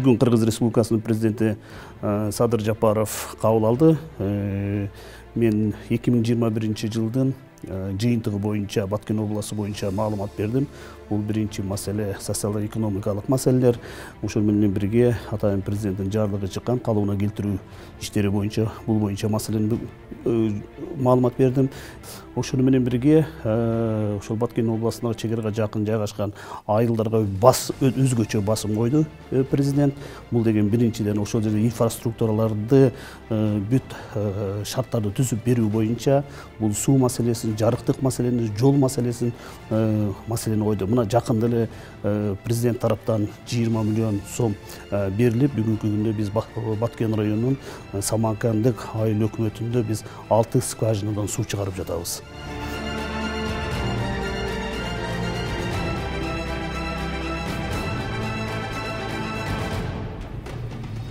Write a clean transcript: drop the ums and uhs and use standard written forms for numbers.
бүгүн Кыргыз Республикасынын президенти Садыр Жапаров кабыл алды. Мен 2021 жылдын жыйынтыгы боюнча Баткен областы боюнча маалымат бердим. Бул биринчи маселе социал-экономикалык маселелер. Ошол менен бирге атайын президенттин жарлыгы чыккан калыбына келтирүү иштери боюнча бул боюнча маселени маалымат бердим. Ошол менен бирге ошол Баткен областындагы чегерага жакын жайгашкан айылдарга өзгөчө басым койду президент. Бул деген биринчиден ошол жерде инфраструктураларды бүт шарттарды түзүп берүү боюнча бул суу маселесин, жарыктык маселени, жол маселесин маселени койду. Мына жакында эле президент тараптан 20 миллион сом берилип, бүгүнкү күндө биз Баткен районунун Саманкандык айыл өкмөтүндө биз 6 скважинадан суу чыгарып жатабыз.